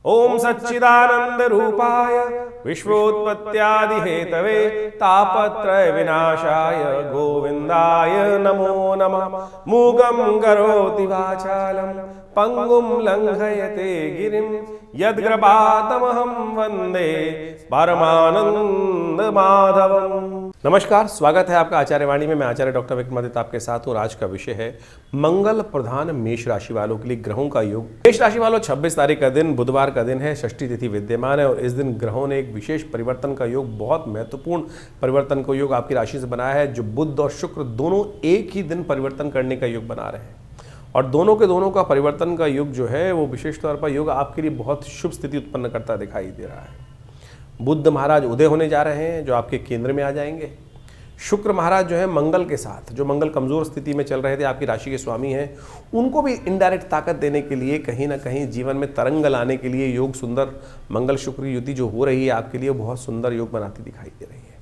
ओम सच्चिदानंद रूपाय विश्वोत्पत्त्यादि Hathaway तापत्रय विनाशाय गोविंदाय नमो नमः। मूगं करोति वाचालं पंगुं लंघयते गिरिं यद्कृपातमहं वंदे परमानंद माधवम्। नमस्कार, स्वागत है आपका आचार्यवाणी में। मैं आचार्य डॉक्टर विक्रमादित्य आपके साथ हूँ। आज का विषय है मंगल प्रधान मेष राशि वालों के लिए ग्रहों का योग। मेष राशि वालों 26 तारीख का दिन बुधवार का दिन है, षष्ठी तिथि विद्यमान है और इस दिन ग्रहों ने एक विशेष परिवर्तन का योग, बहुत महत्वपूर्ण परिवर्तन का योग आपकी राशि से बनाया है, जो बुध और शुक्र दोनों एक ही दिन परिवर्तन करने का योग बना रहे हैं। और दोनों का परिवर्तन का योग जो है वो विशेष तौर पर योग आपके लिए बहुत शुभ स्थिति उत्पन्न करता दिखाई दे रहा है। बुध महाराज उदय होने जा रहे हैं, जो आपके केंद्र में आ जाएंगे। शुक्र महाराज जो है मंगल के साथ, जो मंगल कमजोर स्थिति में चल रहे थे, आपकी राशि के स्वामी हैं, उनको भी इनडायरेक्ट ताकत देने के लिए, कहीं ना कहीं जीवन में तरंग लाने के लिए योग सुंदर मंगल शुक्र युति जो हो रही है आपके लिए बहुत सुंदर योग बनाती दिखाई दे रही है।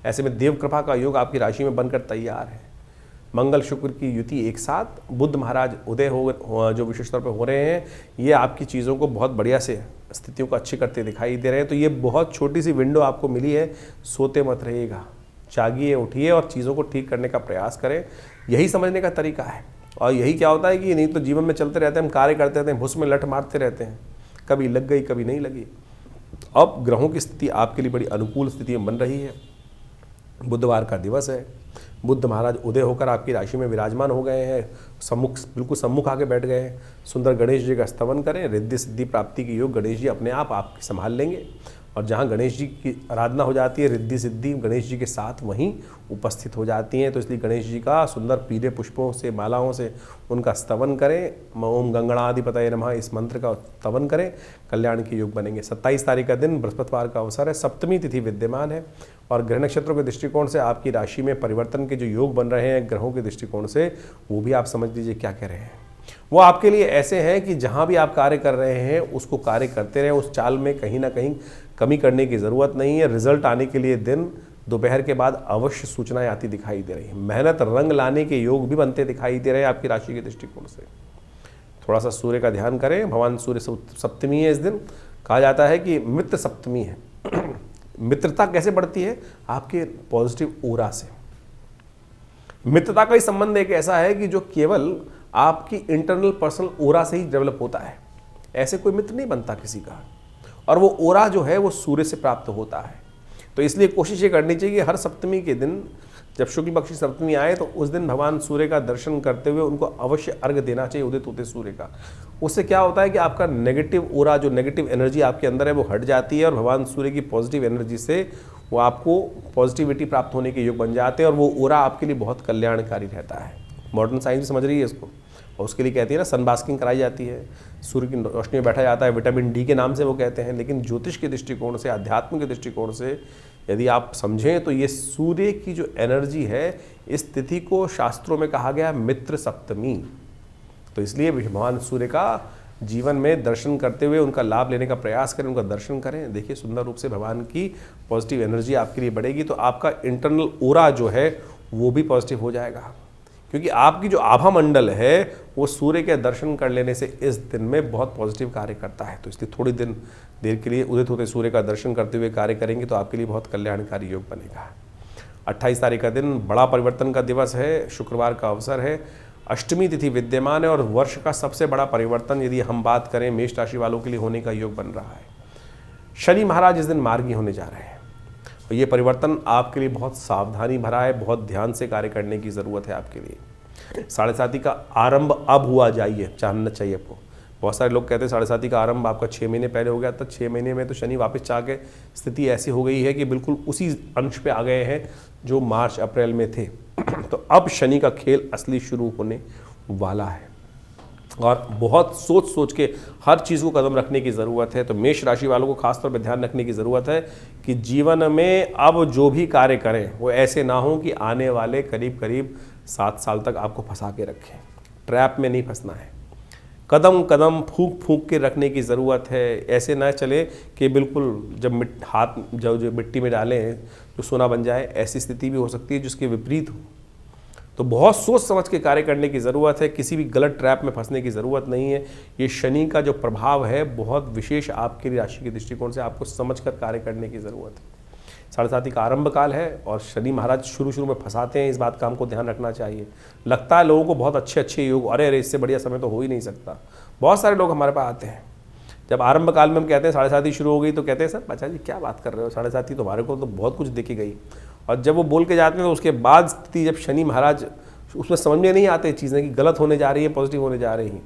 ऐसे में देव कृपा का योग आपकी राशि में बनकर तैयार है। मंगल शुक्र की युति एक साथ, बुध महाराज उदय हो जो विशेष तौर पर हो रहे हैं, ये आपकी चीज़ों को बहुत बढ़िया से स्थितियों को अच्छी करते दिखाई दे रहे हैं। तो ये बहुत छोटी सी विंडो आपको मिली है, सोते मत रहिएगा, जागिए, उठिए और चीज़ों को ठीक करने का प्रयास करें। यही समझने का तरीका है। और यही क्या होता है कि नहीं तो जीवन में चलते रहते हैं, हम कार्य करते रहते हैं, भुस में लठ मारते रहते हैं, कभी लग गई कभी नहीं लगी। अब ग्रहों की स्थिति आपके लिए बड़ी अनुकूल स्थिति में बन रही है। बुधवार का दिवस है, बुध महाराज उदय होकर आपकी राशि में विराजमान हो गए हैं, बिल्कुल सम्मुख आके बैठ गए हैं। सुंदर गणेश जी का स्तवन करें, रिद्धि सिद्धि प्राप्ति के योग गणेश जी अपने आप आपकी संभाल लेंगे। और जहाँ गणेश जी की आराधना हो जाती है, रिद्धि सिद्धि गणेश जी के साथ वहीं उपस्थित हो जाती हैं। तो इसलिए गणेश जी का सुंदर पीले पुष्पों से, मालाओं से उनका स्तवन करें। ओम गंगणाधिपतये नमः इस मंत्र का स्तवन करें, कल्याण के योग बनेंगे। 27 तारीख का दिन बृहस्पतिवार का अवसर है, सप्तमी तिथि विद्यमान है और ग्रह नक्षत्रों के दृष्टिकोण से आपकी राशि में परिवर्तन के जो योग बन रहे हैं ग्रहों के दृष्टिकोण से, वो भी आप समझ लीजिए क्या कह रहे हैं। वो आपके लिए ऐसे हैं कि जहाँ भी आप कार्य कर रहे हैं उसको कार्य करते रहें, उस चाल में कहीं ना कहीं कमी करने की ज़रूरत नहीं है। रिजल्ट आने के लिए दिन दोपहर के बाद अवश्य सूचनाएं आती दिखाई दे रही हैं। मेहनत रंग लाने के योग भी बनते दिखाई दे रहे हैं आपकी राशि के दृष्टिकोण से। थोड़ा सा सूर्य का ध्यान करें, भगवान सूर्य सप्तमी है इस दिन। कहा जाता है कि मित्र सप्तमी है। मित्रता कैसे बढ़ती है? आपके पॉजिटिव ओरा से। मित्रता का ही संबंध एक ऐसा है कि जो केवल आपकी इंटरनल पर्सनल ओरा से ही डेवलप होता है। ऐसे कोई मित्र नहीं बनता किसी का, और वो ओरा जो है वो सूर्य से प्राप्त होता है। तो इसलिए कोशिश ये करनी चाहिए कि हर सप्तमी के दिन, जब शुक्ल पक्ष की सप्तमी आए, तो उस दिन भगवान सूर्य का दर्शन करते हुए उनको अवश्य अर्घ्य देना चाहिए उदित होते सूर्य का। उससे क्या होता है कि आपका नेगेटिव ओरा, जो नेगेटिव एनर्जी आपके अंदर है, वो हट जाती है और भगवान सूर्य की पॉजिटिव एनर्जी से वो आपको पॉजिटिविटी प्राप्त होने के योग बन जाते हैं और वो ओरा आपके लिए बहुत कल्याणकारी रहता है। मॉडर्न साइंस भी समझ रही है इसको, और उसके लिए कहती है ना, सनबास्किंग कराई जाती है, सूर्य की रोशनी में बैठा जाता है, विटामिन डी के नाम से वो कहते हैं। लेकिन ज्योतिष के दृष्टिकोण से, अध्यात्म के दृष्टिकोण से यदि आप समझें तो ये सूर्य की जो एनर्जी है, इस तिथि को शास्त्रों में कहा गया मित्र सप्तमी। तो इसलिए भगवान सूर्य का जीवन में दर्शन करते हुए उनका लाभ लेने का प्रयास करें, उनका दर्शन करें। देखिए सुंदर रूप से भगवान की पॉजिटिव एनर्जी आपके लिए बढ़ेगी, तो आपका इंटरनल ओरा जो है वो भी पॉजिटिव हो जाएगा। क्योंकि आपकी जो आभा मंडल है वो सूर्य के दर्शन कर लेने से इस दिन में बहुत पॉजिटिव कार्य करता है। तो इसलिए थोड़ी देर के लिए उदित होते सूर्य का दर्शन करते हुए कार्य करेंगे तो आपके लिए बहुत कल्याणकारी योग बनेगा। 28 तारीख का दिन बड़ा परिवर्तन का दिवस है, शुक्रवार का अवसर है, अष्टमी तिथि विद्यमान है और वर्ष का सबसे बड़ा परिवर्तन यदि हम बात करें मेष राशि वालों के लिए होने का योग बन रहा है। शनि महाराज इस दिन मार्गी होने जा रहे हैं। और ये परिवर्तन आपके लिए बहुत सावधानी भरा है, बहुत ध्यान से कार्य करने की ज़रूरत है आपके लिए। 7.5 का आरंभ अब हुआ चाहिए, जानना चाहिए आपको। बहुत सारे लोग कहते हैं 7.5 का आरंभ आपका 6 महीने पहले हो गया था। 6 महीने में तो शनि वापस चाह के स्थिति ऐसी हो गई है कि बिल्कुल उसी अंश पे आ गए हैं जो मार्च अप्रैल में थे। तो अब शनि का खेल असली शुरू होने वाला है और बहुत सोच सोच के हर चीज़ को कदम रखने की ज़रूरत है। तो मेष राशि वालों को खासतौर पर ध्यान रखने की ज़रूरत है कि जीवन में अब जो भी कार्य करें वो ऐसे ना हो कि आने वाले करीब 7 साल तक आपको फंसा के रखें। ट्रैप में नहीं फंसना है, कदम कदम फूंक फूंक के रखने की ज़रूरत है। ऐसे ना चले कि बिल्कुल जब हाथ जो मिट्टी में डालें तो सोना बन जाए, ऐसी स्थिति भी हो सकती है जिसके विपरीत हो। तो बहुत सोच समझ के कार्य करने की ज़रूरत है, किसी भी गलत ट्रैप में फंसने की ज़रूरत नहीं है। ये शनि का जो प्रभाव है बहुत विशेष आपकी राशि के दृष्टिकोण से आपको समझ कर कार्य करने की ज़रूरत है। 7:30 का आरंभ काल है और शनि महाराज शुरू में फंसाते हैं, इस बात का हमको ध्यान रखना चाहिए। लगता है लोगों को बहुत अच्छे योग, अरे इससे बढ़िया समय तो हो ही नहीं सकता। बहुत सारे लोग हमारे पास आते हैं, जब आरंभ काल में हम कहते हैं 7:30 शुरू हो गई तो कहते हैं सर बच्चा जी क्या बात कर रहे हो, 7:30 तो हमारे को तो बहुत कुछ देखी गई। और जब वो बोल के जाते हैं तो उसके बाद स्थिति जब शनि महाराज उसमें समझ में नहीं आते चीज़ें कि गलत होने जा रही है पॉजिटिव होने जा रही हैं,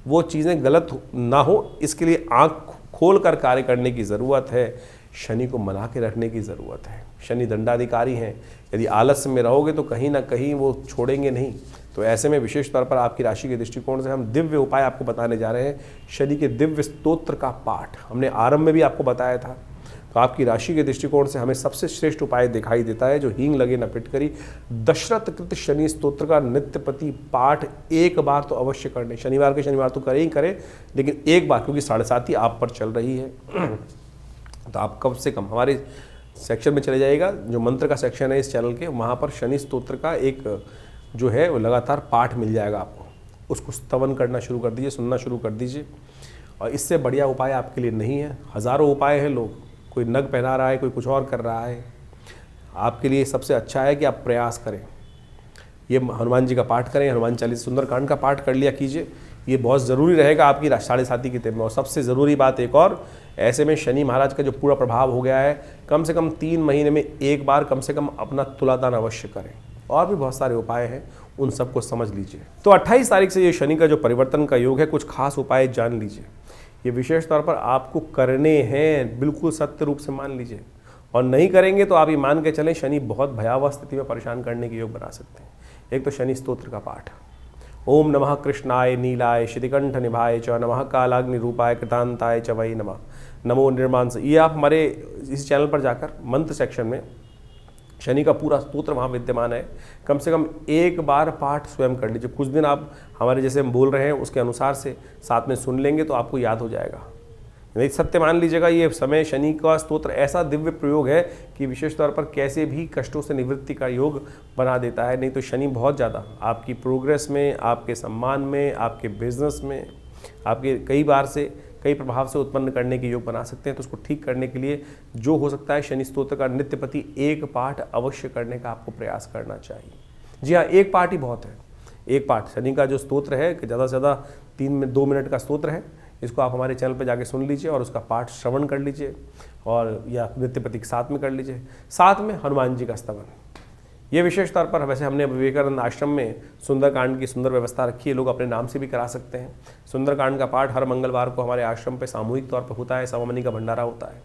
वो चीज़ें गलत ना हो इसके लिए आँख खोल कर कार्य करने की ज़रूरत है। शनि को मना के रखने की ज़रूरत है। शनि दंडाधिकारी हैं, यदि आलस्य में रहोगे तो कहीं ना कहीं वो छोड़ेंगे नहीं। तो ऐसे में विशेष तौर पर आपकी राशि के दृष्टिकोण से हम दिव्य उपाय आपको बताने जा रहे हैं। शनि के दिव्य स्तोत्र का पाठ हमने आरंभ में भी आपको बताया था। तो आपकी राशि के दृष्टिकोण से हमें सबसे श्रेष्ठ उपाय दिखाई देता है जो हींग लगे न पिट करी। दशरथ कृत शनि स्तोत्र का नित्यपति पाठ एक बार तो अवश्य करने, शनिवार के शनिवार तो करें ही करें, लेकिन एक बार, क्योंकि 7:30 आप पर चल रही है तो आप कम से कम हमारे सेक्शन में चले जाइएगा, जो मंत्र का सेक्शन है इस चैनल के, वहाँ पर शनि स्तोत्र का एक जो है वो लगातार पाठ मिल जाएगा आपको। उसको स्तवन करना शुरू कर दीजिए, सुनना शुरू कर दीजिए। और इससे बढ़िया उपाय आपके लिए नहीं है। हज़ारों उपाय हैं, लोग कोई नग पहना रहा है, कोई कुछ और कर रहा है। आपके लिए सबसे अच्छा है कि आप प्रयास करें। ये हनुमान जी का पाठ करें, हनुमान चालीसा सुंदरकांड का पाठ कर लिया कीजिए, ये बहुत ज़रूरी रहेगा आपकी 7:30 की टाइम में। और सबसे ज़रूरी बात एक और, ऐसे में शनि महाराज का जो पूरा प्रभाव हो गया है, कम से कम 3 महीने में एक बार कम से कम अपना तुलादान अवश्य करें। और भी बहुत सारे उपाय हैं, उन सबको समझ लीजिए। तो 28 तारीख से ये शनि का जो परिवर्तन का योग है, कुछ खास उपाय जान लीजिए। ये विशेष तौर पर आपको करने हैं, बिल्कुल सत्य रूप से मान लीजिए। और नहीं करेंगे तो आप ये मान के चलें शनि बहुत भयावह स्थिति में परेशान करने के योग बना सकते हैं। एक तो शनि स्तोत्र का पाठ, ओम नमः कृष्णाय नीलाय श्रीकंठ निभाय च नमः कालाग्नि रूपाय कृतांताय च वै नमः नमो निर्मांस। ये आप हमारे इस चैनल पर जाकर मंत्र सेक्शन में शनि का पूरा स्तोत्र वहाँ विद्यमान है। कम से कम एक बार पाठ स्वयं कर लीजिए। कुछ दिन आप हमारे जैसे हम बोल रहे हैं उसके अनुसार से साथ में सुन लेंगे तो आपको याद हो जाएगा। नहीं सत्य मान लीजिएगा, ये समय शनि का स्तोत्र ऐसा दिव्य प्रयोग है कि विशेष तौर पर कैसे भी कष्टों से निवृत्ति का योग बना देता है। नहीं तो शनि बहुत ज़्यादा आपकी प्रोग्रेस में, आपके सम्मान में, आपके बिजनेस में, आपके कई प्रभाव से उत्पन्न करने के योग बना सकते हैं। तो उसको ठीक करने के लिए जो हो सकता है, शनि स्तोत्र का नित्यपति एक पाठ अवश्य करने का आपको प्रयास करना चाहिए। जी हाँ, एक पाठ ही बहुत है। एक पाठ शनि का जो स्तोत्र है, ज़्यादा से ज़्यादा 2 मिनट का स्तोत्र है। इसको आप हमारे चैनल पर जाके सुन लीजिए और उसका पाठ श्रवण कर लीजिए, और या नित्यपति के साथ में कर लीजिए। साथ में हनुमान जी का स्तवन, ये विशेष तौर पर वैसे हमने विवेकानंद आश्रम में सुंदरकांड की सुंदर व्यवस्था रखी है। लोग अपने नाम से भी करा सकते हैं। सुंदरकांड का पाठ हर मंगलवार को हमारे आश्रम पे सामूहिक तौर पर होता है। सवामनी का भंडारा होता है,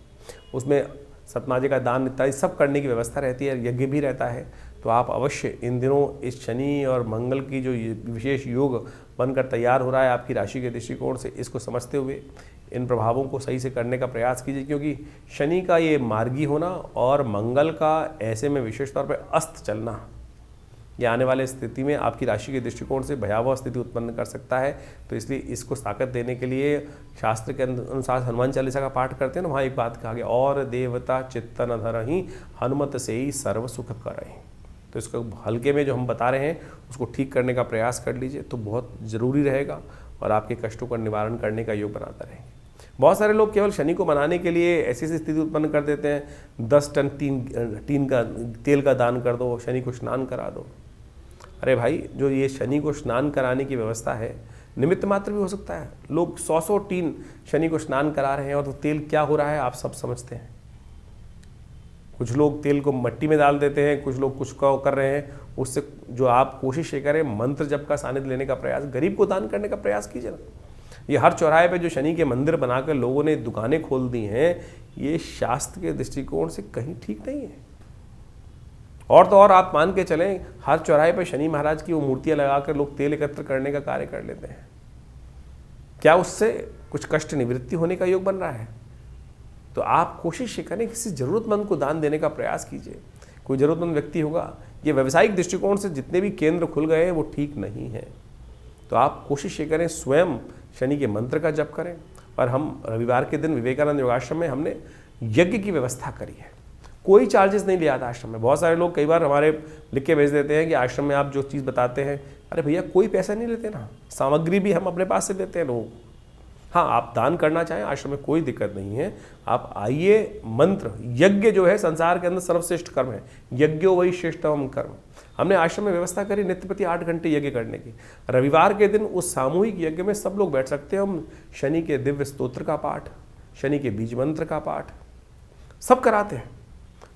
उसमें सतनाजे का दान इत्यादि सब करने की व्यवस्था रहती है, यज्ञ भी रहता है। तो आप अवश्य इन दिनों इस शनि और मंगल की जो विशेष योग बनकर तैयार हो रहा है आपकी राशि के दृष्टिकोण से, इसको समझते हुए इन प्रभावों को सही से करने का प्रयास कीजिए। क्योंकि शनि का ये मार्गी होना और मंगल का ऐसे में विशेष तौर पर अस्त चलना, ये आने वाले स्थिति में आपकी राशि के दृष्टिकोण से भयावह स्थिति उत्पन्न कर सकता है। तो इसलिए इसको ताकत देने के लिए शास्त्र के अनुसार हनुमान चालीसा का पाठ करते हैं ना, वहाँ एक बात कहा गया, और देवता चित्तन धरहि हनुमत से ही सर्व सुख करहि। तो इसको हल्के में जो हम बता रहे हैं उसको ठीक करने का प्रयास कर लीजिए, तो बहुत ज़रूरी रहेगा और आपके कष्टों का निवारण करने का योग बनाता रहेंगे। बहुत सारे लोग केवल शनि को मनाने के लिए ऐसी स्थिति उत्पन्न कर देते हैं, 10 टन तेल का दान कर दो, शनि को स्नान करा दो। अरे भाई, जो ये शनि को स्नान कराने की व्यवस्था है, निमित्त मात्र भी हो सकता है। लोग 100 टीन शनि को स्नान करा रहे हैं, और तो तेल क्या हो रहा है आप सब समझते हैं। कुछ लोग तेल को मिट्टी में डाल देते हैं, कुछ लोग कुछ कर रहे हैं। उससे जो आप कोशिश ये करें, मंत्र जप का सानिध्य लेने का प्रयास, गरीब को दान करने का प्रयास कीजिए ना। ये हर चौराहे पे जो शनि के मंदिर बनाकर लोगों ने दुकानें खोल दी हैं, ये शास्त्र के दृष्टिकोण से कहीं ठीक नहीं है। और तो और आप मान के चलें, हर चौराहे पर शनि महाराज की वो मूर्तियां लगाकर लोग तेल एकत्र करने का कार्य कर लेते हैं। क्या उससे कुछ कष्ट निवृत्ति होने का योग बन रहा है? तो आप कोशिश करें, किसी ज़रूरतमंद को दान देने का प्रयास कीजिए। कोई ज़रूरतमंद व्यक्ति होगा। ये व्यावसायिक दृष्टिकोण से जितने भी केंद्र खुल गए हैं वो ठीक नहीं है। तो आप कोशिश ये करें, स्वयं शनि के मंत्र का जप करें। और हम रविवार के दिन विवेकानंद योगाश्रम में हमने यज्ञ की व्यवस्था करी है। कोई चार्जेस नहीं लिया था आश्रम में। बहुत सारे लोग कई बार हमारे लिख के भेज देते हैं कि आश्रम में आप जो चीज़ बताते हैं, अरे भैया कोई पैसा नहीं लेते ना, सामग्री भी हम अपने पास से देते हैं लोगों को। हाँ, आप दान करना चाहें आश्रम में कोई दिक्कत नहीं है, आप आइए। मंत्र यज्ञ जो है संसार के अंदर सर्वश्रेष्ठ कर्म है, यज्ञो वही श्रेष्ठतम कर्म। हमने आश्रम में व्यवस्था करी नित्य प्रति 8 घंटे यज्ञ करने की। रविवार के दिन उस सामूहिक यज्ञ में सब लोग बैठ सकते हैं। हम शनि के दिव्य स्तोत्र का पाठ, शनि के बीज मंत्र का पाठ सब कराते हैं।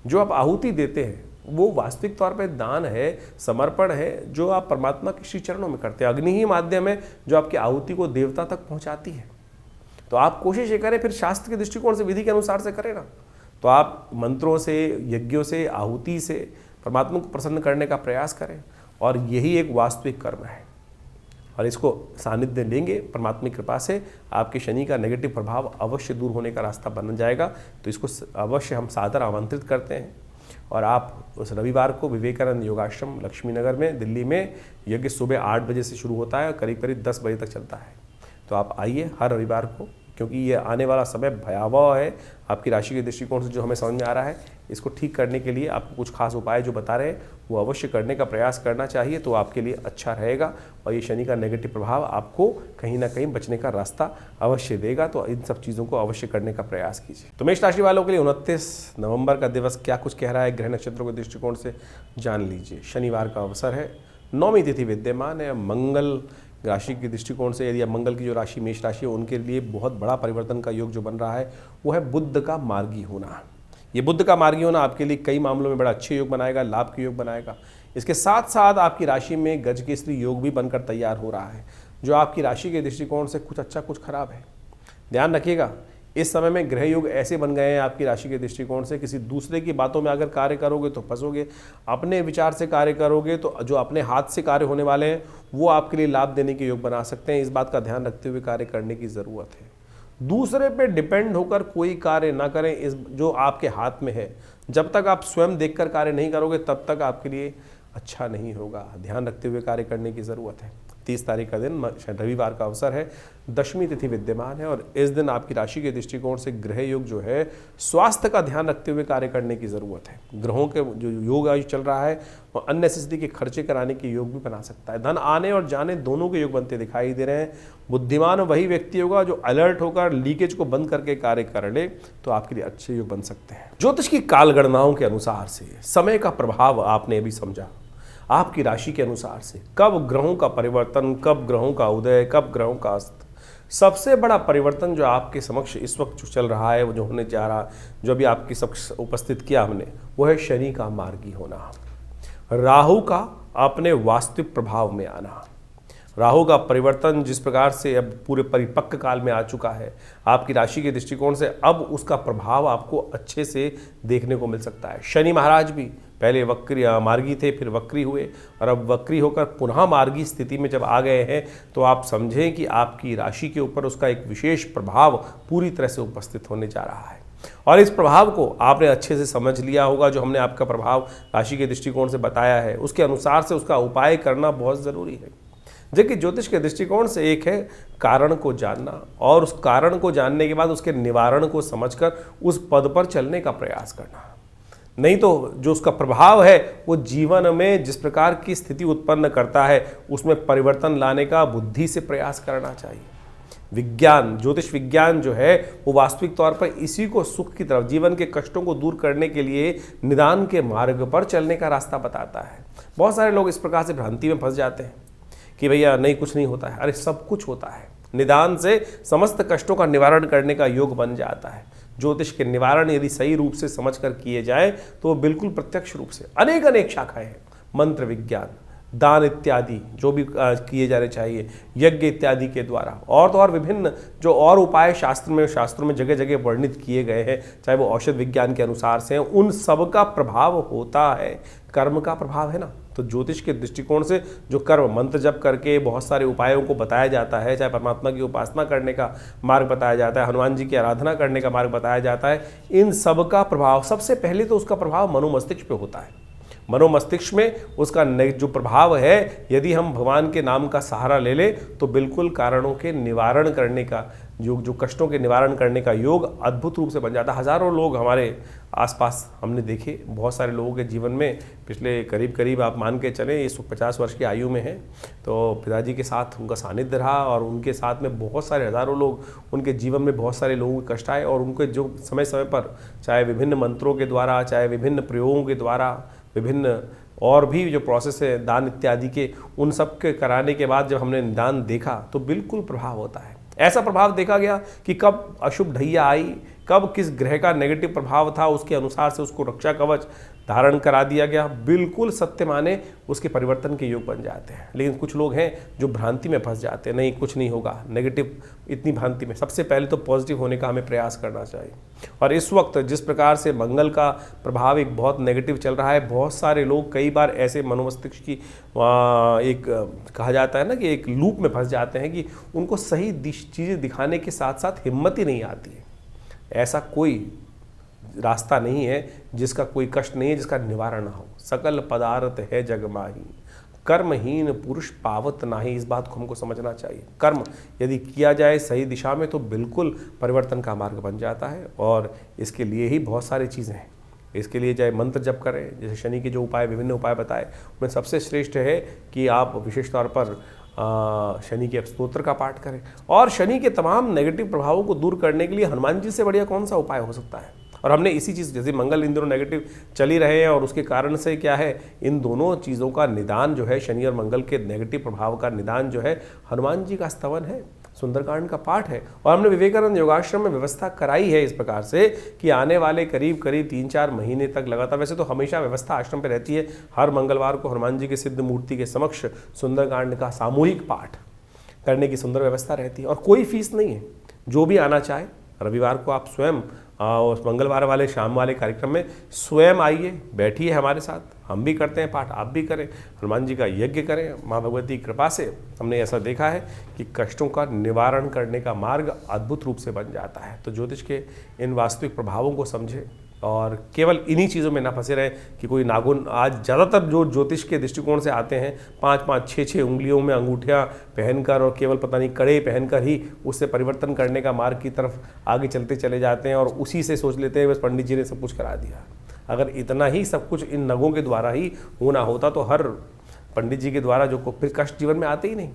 जो आप आहुति देते हैं वो वास्तविक तौर पे दान है, समर्पण है, जो आप परमात्मा के श्री चरणों में करते हैं। अग्नि ही माध्यम है जो आपकी आहुति को देवता तक पहुंचाती है। तो आप कोशिश ये करें, फिर शास्त्र के दृष्टिकोण से विधि के अनुसार से करें ना, तो आप मंत्रों से, यज्ञों से, आहुति से परमात्मा को प्रसन्न करने का प्रयास करें। और यही एक वास्तविक कर्म है, और इसको सानिध्य लेंगे परमात्मा की कृपा से आपके शनि का नेगेटिव प्रभाव अवश्य दूर होने का रास्ता बन जाएगा। तो इसको अवश्य हम सादर आमंत्रित करते हैं। और आप उस रविवार को विवेकानंद योगाश्रम लक्ष्मीनगर में दिल्ली में यज्ञ सुबह 8 बजे से शुरू होता है, करीब करीब 10 बजे तक चलता है। तो आप आइए हर रविवार को, क्योंकि ये आने वाला समय भयावह है आपकी राशि के दृष्टिकोण से। जो हमें समझ में आ रहा है, इसको ठीक करने के लिए आपको कुछ खास उपाय जो बता रहे हैं वो अवश्य करने का प्रयास करना चाहिए, तो आपके लिए अच्छा रहेगा। और ये शनि का नेगेटिव प्रभाव आपको कहीं ना कहीं बचने का रास्ता अवश्य देगा। तो इन सब चीज़ों को अवश्य करने का प्रयास कीजिए। तो मेष राशि वालों के लिए 29 नवंबर का दिवस क्या कुछ कह रहा है ग्रह नक्षत्रों के दृष्टिकोण से जान लीजिए। शनिवार का अवसर है, 9वीं तिथि विद्यमान है। मंगल राशि के दृष्टिकोण से, यदि मंगल की जो राशि मेष राशि है, उनके लिए बहुत बड़ा परिवर्तन का योग जो बन रहा है वो है बुध का मार्गी होना। ये बुध का मार्गी होना आपके लिए कई मामलों में बड़ा अच्छे योग बनाएगा, लाभ के योग बनाएगा। इसके साथ साथ आपकी राशि में गज केसरी योग भी बनकर तैयार हो रहा है, जो आपकी राशि के दृष्टिकोण से कुछ अच्छा कुछ खराब है। ध्यान रखिएगा, इस समय में ग्रह योग ऐसे बन गए हैं आपकी राशि के दृष्टिकोण से, किसी दूसरे की बातों में अगर कार्य करोगे तो फंसोगे, अपने विचार से कार्य करोगे तो जो अपने हाथ से कार्य होने वाले हैं वो आपके लिए लाभ देने के योग बना सकते हैं। इस बात का ध्यान रखते हुए कार्य करने की ज़रूरत है। दूसरे पे डिपेंड होकर कोई कार्य ना करें, इस जो आपके हाथ में है। जब तक आप स्वयं देखकर कार्य नहीं करोगे तब तक आपके लिए अच्छा नहीं होगा। ध्यान रखते हुए कार्य करने की ज़रूरत है। 30 तारीख का दिन रविवार का अवसर है, 10वीं तिथि विद्यमान है। और इस दिन आपकी राशि के दृष्टिकोण से ग्रह योग जो है, स्वास्थ्य का ध्यान रखते हुए कार्य करने की ज़रूरत है। ग्रहों के जो योग आज चल रहा है वो अननेसेसरी के खर्चे कराने के योग भी बना सकता है। धन आने और जाने दोनों के योग बनते दिखाई दे रहे हैं। बुद्धिमान वही व्यक्ति होगा जो अलर्ट होकर लीकेज को बंद करके कार्य कर ले, तो आपके लिए अच्छे योग बन सकते हैं। ज्योतिष की कालगणनाओं के अनुसार से समय का प्रभाव आपने अभी समझा। आपकी राशि के अनुसार से कब ग्रहों का परिवर्तन, कब ग्रहों का उदय, कब ग्रहों का अस्त। सबसे बड़ा परिवर्तन जो आपके समक्ष इस वक्त जो चल रहा है, वो जो होने जा रहा, जो अभी आपके समक्ष उपस्थित किया हमने, वो है शनि का मार्गी होना, राहु का अपने वास्तविक प्रभाव में आना। राहु का परिवर्तन जिस प्रकार से अब पूरे परिपक्व काल में आ चुका है आपकी राशि के दृष्टिकोण से, अब उसका प्रभाव आपको अच्छे से देखने को मिल सकता है। शनि महाराज भी पहले वक्री मार्गी थे, फिर वक्री हुए, और अब वक्री होकर पुनः मार्गी स्थिति में जब आ गए हैं, तो आप समझें कि आपकी राशि के ऊपर उसका एक विशेष प्रभाव पूरी तरह से उपस्थित होने जा रहा है। और इस प्रभाव को आपने अच्छे से समझ लिया होगा। जो हमने आपका प्रभाव राशि के दृष्टिकोण से बताया है, उसके अनुसार से उसका उपाय करना बहुत ज़रूरी है। जबकि ज्योतिष के दृष्टिकोण से एक है कारण को जानना, और उस कारण को जानने के बाद उसके निवारण को समझकर उस पद पर चलने का प्रयास करना। नहीं तो जो उसका प्रभाव है वो जीवन में जिस प्रकार की स्थिति उत्पन्न करता है उसमें परिवर्तन लाने का बुद्धि से प्रयास करना चाहिए। विज्ञान, ज्योतिष विज्ञान जो है वो वास्तविक तौर पर इसी को सुख की तरफ, जीवन के कष्टों को दूर करने के लिए निदान के मार्ग पर चलने का रास्ता बताता है। बहुत सारे लोग इस प्रकार से भ्रांति में फंस जाते हैं कि भैया नहीं, कुछ नहीं होता है। अरे सब कुछ होता है। निदान से समस्त कष्टों का निवारण करने का योग बन जाता है। ज्योतिष के निवारण यदि सही रूप से समझकर किए जाए तो वो बिल्कुल प्रत्यक्ष रूप से अनेक शाखाएं हैं। मंत्र विज्ञान, दान इत्यादि जो भी किए जाने चाहिए, यज्ञ इत्यादि के द्वारा, और तो और विभिन्न जो और उपाय शास्त्रों में जगह जगह वर्णित किए गए हैं, चाहे वो औषध विज्ञान के अनुसार से हैं, उन सब का प्रभाव होता है। कर्म का प्रभाव है ना। तो ज्योतिष के दृष्टिकोण से जो कर्म, मंत्र जप करके बहुत सारे उपायों को बताया जाता है, चाहे परमात्मा की उपासना करने का मार्ग बताया जाता है, हनुमान जी की आराधना करने का मार्ग बताया जाता है, इन सब का प्रभाव सबसे पहले तो उसका प्रभाव मनोमस्तिष्क पे होता है। मनोमस्तिष्क में उसका जो प्रभाव है, यदि हम भगवान के नाम का सहारा ले लें तो बिल्कुल कारणों के निवारण करने का जो जो कष्टों के निवारण करने का योग अद्भुत रूप से बन जाता है। हज़ारों लोग हमारे आसपास हमने देखे, बहुत सारे लोगों के जीवन में पिछले करीब आप मान के चलें इस 50 वर्ष की आयु में हैं, तो पिताजी के साथ उनका सानिध्य रहा और उनके साथ में बहुत सारे हज़ारों लोग, उनके जीवन में बहुत सारे लोगों के कष्ट आए और उनके जो समय समय पर चाहे विभिन्न मंत्रों के द्वारा, चाहे विभिन्न प्रयोगों के द्वारा, विभिन्न और भी जो प्रोसेस है दान इत्यादि के, उन सब के कराने के बाद जब हमने निदान देखा तो बिल्कुल प्रभाव होता है। ऐसा प्रभाव देखा गया कि कब अशुभ ढैया आई, कब किस ग्रह का नेगेटिव प्रभाव था, उसके अनुसार से उसको रक्षा कवच धारण करा दिया गया। बिल्कुल सत्य माने उसके परिवर्तन के योग बन जाते हैं। लेकिन कुछ लोग हैं जो भ्रांति में फंस जाते हैं, नहीं कुछ नहीं होगा, नेगेटिव इतनी भ्रांति में। सबसे पहले तो पॉजिटिव होने का हमें प्रयास करना चाहिए। और इस वक्त जिस प्रकार से मंगल का प्रभाव एक बहुत नेगेटिव चल रहा है, बहुत सारे लोग कई बार ऐसे मनोमस्तिष्क की एक कहा जाता है ना कि एक लूप में फंस जाते हैं कि उनको सही चीज़ें दिखाने के साथ साथ हिम्मत ही नहीं आती है। ऐसा कोई रास्ता नहीं है जिसका कोई कष्ट नहीं है जिसका निवारण ना हो। सकल पदार्थ है जग माही, कर्महीन पुरुष पावत नाही। इस बात को हमको समझना चाहिए। कर्म यदि किया जाए सही दिशा में तो बिल्कुल परिवर्तन का मार्ग बन जाता है। और इसके लिए ही बहुत सारी चीज़ें हैं। इसके लिए चाहे मंत्र जप करें, जैसे शनि के जो उपाय, विभिन्न उपाय बताए, उनमें सबसे श्रेष्ठ है कि आप विशेष तौर पर शनि के स्तोत्र का पाठ करें। और शनि के तमाम नेगेटिव प्रभावों को दूर करने के लिए हनुमान जी से बढ़िया कौन सा उपाय हो सकता है। और हमने इसी चीज़, जैसे मंगल इन दोनों नेगेटिव चल ही रहे हैं और उसके कारण से क्या है, इन दोनों चीज़ों का निदान जो है, शनि और मंगल के नेगेटिव प्रभाव का निदान जो है, हनुमान जी का स्तवन है, सुंदरकांड का पाठ है। और हमने विवेकानंद योगाश्रम में व्यवस्था कराई है इस प्रकार से कि आने वाले करीब 3-4 महीने तक लगातार, वैसे तो हमेशा व्यवस्था आश्रम पे रहती है, हर मंगलवार को हनुमान जी के सिद्ध मूर्ति के समक्ष सुंदरकांड का सामूहिक पाठ करने की सुंदर व्यवस्था रहती है। और कोई फीस नहीं है, जो भी आना चाहे रविवार को आप स्वयं उस मंगलवार वाले शाम वाले कार्यक्रम में स्वयं आइए, बैठिए हमारे साथ, हम भी करते हैं पाठ, आप भी करें, हनुमान जी का यज्ञ करें। माँ भगवती की कृपा से हमने ऐसा देखा है कि कष्टों का निवारण करने का मार्ग अद्भुत रूप से बन जाता है। तो ज्योतिष के इन वास्तविक प्रभावों को समझें और केवल इन्हीं चीज़ों में ना फंसे रहे कि कोई नाखून, आज ज़्यादातर जो ज्योतिष के दृष्टिकोण से आते हैं 5-5, 6-6 उंगलियों में अंगूठियाँ पहनकर और केवल पता नहीं कड़े पहनकर ही उससे परिवर्तन करने का मार्ग की तरफ आगे चलते चले जाते हैं और उसी से सोच लेते हैं बस पंडित जी ने सब कुछ करा दिया। अगर इतना ही सब कुछ इन नगों के द्वारा ही होना होता तो हर पंडित जी के द्वारा जो फिर कष्ट जीवन में आते ही नहीं।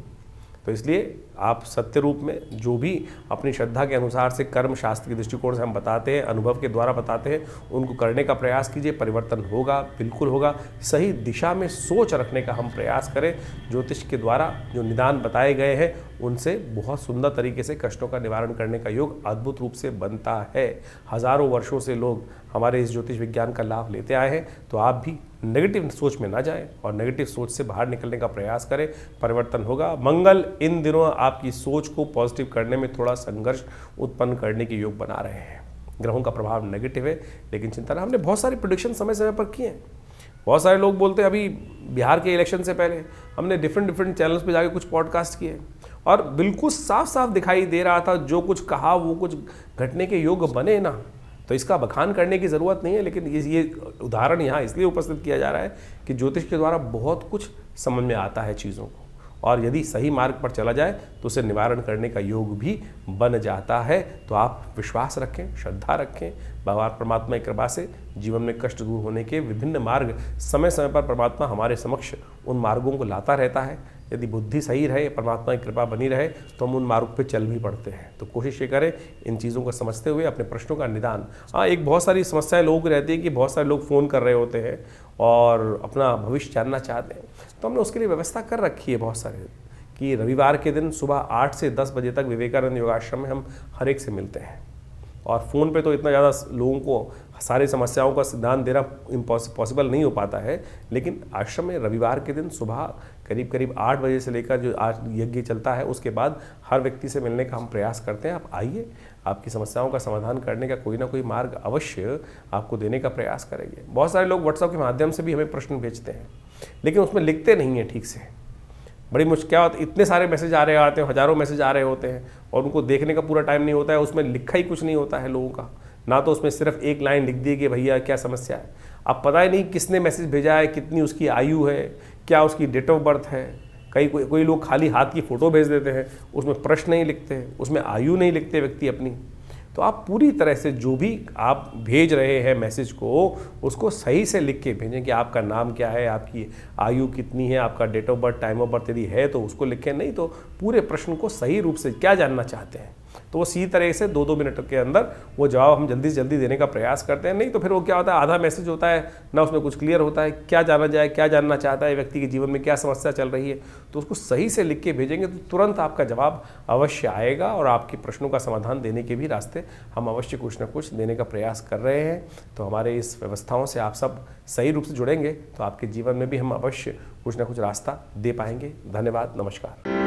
तो इसलिए आप सत्य रूप में जो भी अपनी श्रद्धा के अनुसार से कर्म शास्त्र के दृष्टिकोण से हम बताते हैं, अनुभव के द्वारा बताते हैं, उनको करने का प्रयास कीजिए। परिवर्तन होगा, बिल्कुल होगा। सही दिशा में सोच रखने का हम प्रयास करें। ज्योतिष के द्वारा जो निदान बताए गए हैं उनसे बहुत सुंदर तरीके से कष्टों का निवारण करने का योग अद्भुत रूप से बनता है। हज़ारों वर्षों से लोग हमारे इस ज्योतिष विज्ञान का लाभ लेते आए हैं। तो आप भी नेगेटिव सोच में ना जाएं और नेगेटिव सोच से बाहर निकलने का प्रयास करें, परिवर्तन होगा। मंगल इन दिनों आपकी सोच को पॉजिटिव करने में थोड़ा संघर्ष उत्पन्न करने के योग बना रहे हैं। ग्रहों का प्रभाव नेगेटिव है, लेकिन चिंता ना, हमने बहुत सारी प्रेडिक्शन समय समय पर किए हैं। बहुत सारे लोग बोलते हैं, अभी बिहार के इलेक्शन से पहले हमने डिफरेंट चैनल्स पे जाके कुछ पॉडकास्ट किए और बिल्कुल साफ साफ दिखाई दे रहा था जो कुछ कहा वो कुछ घटने के योग बने ना। तो इसका बखान करने की ज़रूरत नहीं है, लेकिन ये उदाहरण यहाँ इसलिए उपस्थित किया जा रहा है कि ज्योतिष के द्वारा बहुत कुछ समझ में आता है चीज़ों को, और यदि सही मार्ग पर चला जाए तो उसे निवारण करने का योग भी बन जाता है। तो आप विश्वास रखें, श्रद्धा रखें, भगवान परमात्मा की कृपा से जीवन में कष्ट दूर होने के विभिन्न मार्ग समय समय पर परमात्मा हमारे समक्ष उन मार्गों को लाता रहता है। यदि बुद्धि सही रहे, परमात्मा की कृपा बनी रहे तो हम उन मार्ग पे चल भी पड़ते हैं। तो कोशिश ये करें इन चीज़ों को समझते हुए अपने प्रश्नों का निदान। हाँ, एक बहुत सारी समस्याएं लोगों की रहती है कि बहुत सारे लोग फ़ोन कर रहे होते हैं और अपना भविष्य जानना चाहते हैं। तो हमने उसके लिए व्यवस्था कर रखी है बहुत सारे कि रविवार के दिन सुबह 8 से 10 बजे तक विवेकानंद योगाश्रम में हम हर एक से मिलते हैं। और फ़ोन पे तो इतना ज़्यादा लोगों को सारी समस्याओं का सिद्धांत देना पॉसिबल नहीं हो पाता है, लेकिन आश्रम में रविवार के दिन सुबह करीब 8 बजे से लेकर जो आज यज्ञ चलता है उसके बाद हर व्यक्ति से मिलने का हम प्रयास करते हैं। आप आइए, आपकी समस्याओं का समाधान करने का कोई ना कोई मार्ग अवश्य आपको देने का प्रयास करेंगे। बहुत सारे लोग व्हाट्सएप के माध्यम से भी हमें प्रश्न भेजते हैं, लेकिन उसमें लिखते नहीं हैं ठीक से। बड़ी मुश्किल क्या होती है, इतने सारे मैसेज आ रहे आते हैं, हज़ारों मैसेज आ रहे होते हैं और उनको देखने का पूरा टाइम नहीं होता है। उसमें लिखा ही कुछ नहीं होता है लोगों का, ना तो उसमें सिर्फ एक लाइन लिख दी कि भैया क्या समस्या है। अब पता ही नहीं किसने मैसेज भेजा है, कितनी उसकी आयु है, क्या उसकी डेट ऑफ बर्थ है, कोई लोग खाली हाथ की फ़ोटो भेज देते हैं, उसमें प्रश्न नहीं लिखते हैं, उसमें आयु नहीं लिखते व्यक्ति अपनी। तो आप पूरी तरह से जो भी आप भेज रहे हैं मैसेज को, उसको सही से लिख के भेजें कि आपका नाम क्या है, आपकी आयु कितनी है, आपका date of birth, time of birth यदि है तो उसको लिखें, नहीं तो पूरे प्रश्न को सही रूप से क्या जानना चाहते हैं। तो वो सीधी तरह से 2-2 मिनट के अंदर वो जवाब हम जल्दी से जल्दी देने का प्रयास करते हैं। नहीं तो फिर वो क्या होता है, आधा मैसेज होता है ना, उसमें कुछ क्लियर होता है, क्या जाना जाए, क्या जानना चाहता है व्यक्ति के जीवन में, क्या समस्या चल रही है। तो उसको सही से लिख के भेजेंगे तो तुरंत आपका जवाब अवश्य आएगा और आपके प्रश्नों का समाधान देने के भी रास्ते हम अवश्य कुछ ना कुछ देने का प्रयास कर रहे हैं। तो हमारे इस व्यवस्थाओं से आप सब सही रूप से जुड़ेंगे तो आपके जीवन में भी हम अवश्य कुछ ना कुछ रास्ता दे पाएंगे। धन्यवाद, नमस्कार।